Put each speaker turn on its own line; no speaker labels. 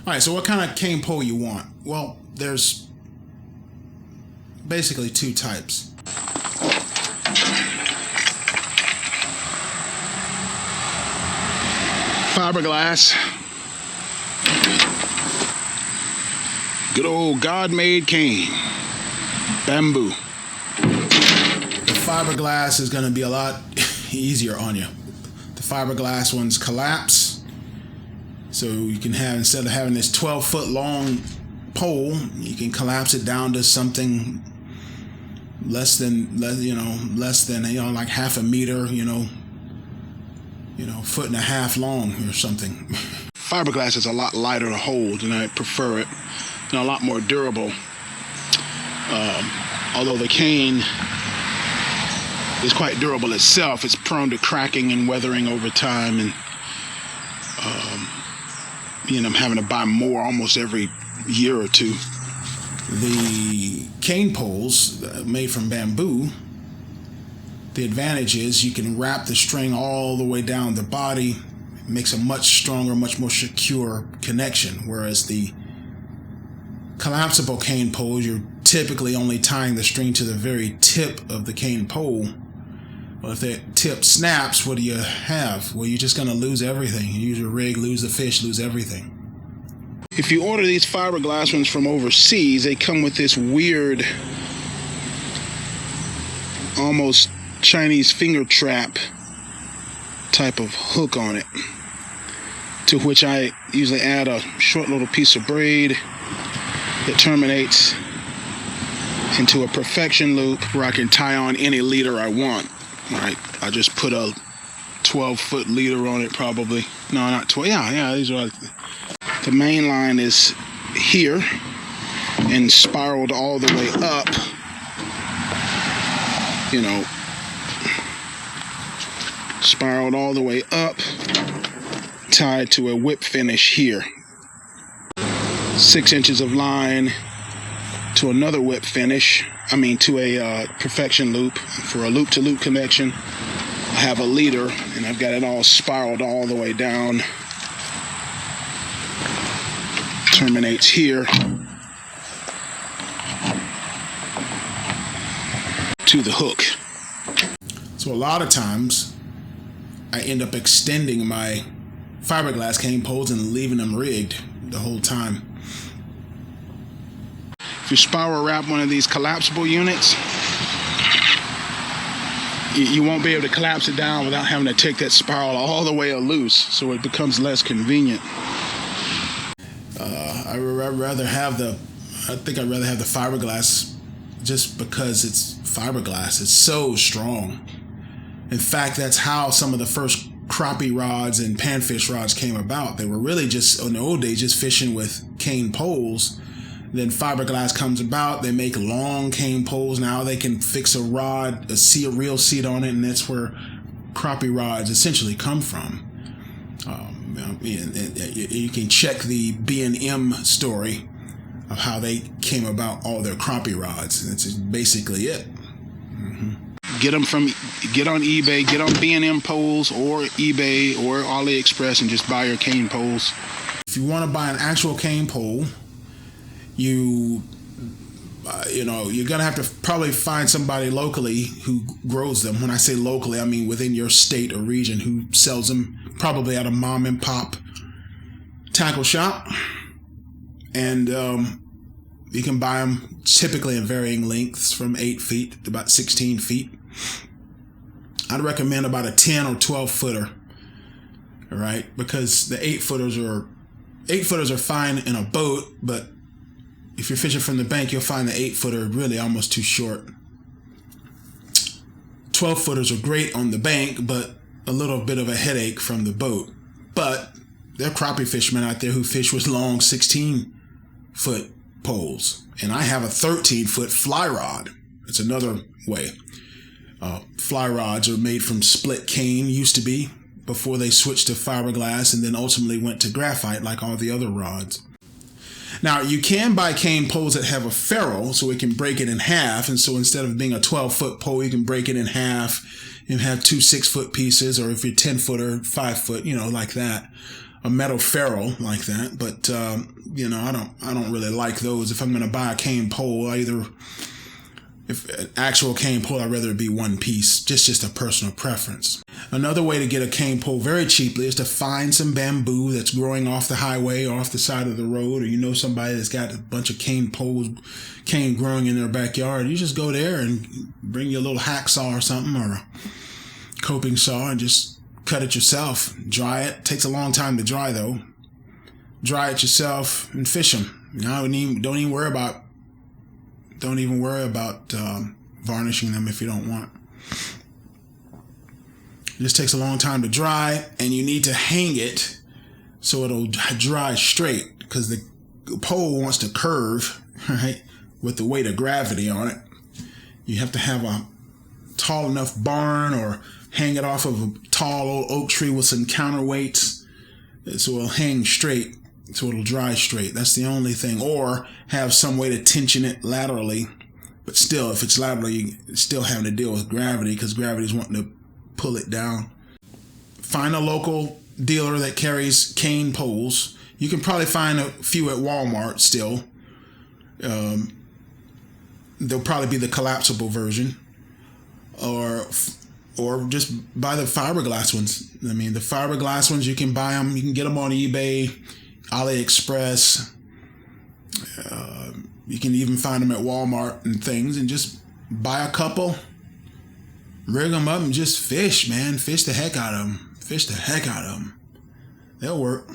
All right, so what kind of cane pole you want? Well, there's basically two types.
Fiberglass. Good old God-made cane. Bamboo.
The fiberglass is going to be a lot easier on you. The fiberglass ones collapse. So you can have, instead of having this 12-foot long pole, you can collapse it down to something less than like half a meter, foot and a half long or something.
Fiberglass is a lot lighter to hold, and I prefer it. And a lot more durable. Although the cane is quite durable itself, it's prone to cracking and weathering over time, and I'm having to buy more almost every year or two.
The cane poles made from bamboo, the advantage is you can wrap the string all the way down the body. It makes a much stronger, much more secure connection, whereas the collapsible cane poles, you're typically only tying the string to the very tip of the cane pole. Well, if that tip snaps, what do you have? Well, you're just going to lose everything. You lose your rig, lose the fish, lose everything.
If you order these fiberglass ones from overseas, they come with this weird, almost Chinese finger trap type of hook on it, to which I usually add a short little piece of braid that terminates into a perfection loop where I can tie on any leader I want. Right? I just put a 12-foot leader on it, probably. No, not 12. Yeah, these are. The main line is here and spiraled all the way up. Spiraled all the way up, tied to a whip finish here. 6 inches of line to another whip finish. To a perfection loop for a loop-to-loop connection. I have a leader, and I've got it all spiraled all the way down. Terminates here to the hook.
So a lot of times, I end up extending my fiberglass cane poles and leaving them rigged the whole time.
If you spiral wrap one of these collapsible units, you won't be able to collapse it down without having to take that spiral all the way loose, so it becomes less convenient.
I'd rather have the fiberglass just because it's fiberglass. It's so strong. In fact, that's how some of the first crappie rods and panfish rods came about. They were really just, in the old days, just fishing with cane poles. Then fiberglass comes about. They make long cane poles. Now they can fix a rod, a reel seat on it, and that's where crappie rods essentially come from. You can check the B&M story of how they came about all their crappie rods. That's basically it. Mm-hmm.
Get on eBay, get on B&M poles or eBay or AliExpress and just buy your cane poles.
If you want to buy an actual cane pole, you're gonna have to probably find somebody locally who grows them. When I say locally, I mean within your state or region, who sells them, probably at a mom and pop tackle shop. And you can buy them typically in varying lengths from 8 feet to about 16 feet. I'd recommend about a 10 or 12 footer. All right, because the 8 footers are fine in a boat, but if you're fishing from the bank, you'll find the 8 footer really almost too short. 12 footers are great on the bank, but a little bit of a headache from the boat. But there are crappie fishermen out there who fish with long 16-foot poles. And I have a 13-foot fly rod. It's another way. Fly rods are made from split cane, used to be, before they switched to fiberglass and then ultimately went to graphite like all the other rods. Now, you can buy cane poles that have a ferrule, so it can break it in half. And so instead of being a 12-foot pole, you can break it in half and have 2 6-foot pieces, or if you're 10-foot or 5-foot, like that. a metal ferrule like that. But you know, I don't really like those. If I'm going to buy a cane pole, if an actual cane pole, I'd rather it be one piece. Just a personal preference. Another way to get a cane pole very cheaply is to find some bamboo that's growing off the highway or off the side of the road, or you know somebody that's got a bunch of cane growing in their backyard. You just go there and bring your little hacksaw or something, or a coping saw, and just cut it yourself. Dry it. Takes a long time to dry though. Dry it yourself and fish them. You know, don't even worry about varnishing them if you don't want. It just takes a long time to dry, and you need to hang it so it'll dry straight, because the pole wants to curve, right, with the weight of gravity on it. You have to have a tall enough barn, or hang it off of a tall old oak tree with some counterweights so it'll hang straight, so it'll dry straight. That's the only thing. Or have some way to tension it laterally. But still, if it's laterally, you're still having to deal with gravity, because gravity's wanting to pull it down. Find a local dealer that carries cane poles. You can probably find a few at Walmart still. They'll probably be the collapsible version, or just buy the fiberglass ones. I mean, the fiberglass ones, you can buy them. You can get them on eBay, AliExpress. You can even find them at Walmart and things, and just buy a couple, rig them up, and just fish, man. Fish the heck out of them. Fish the heck out of them. They'll work.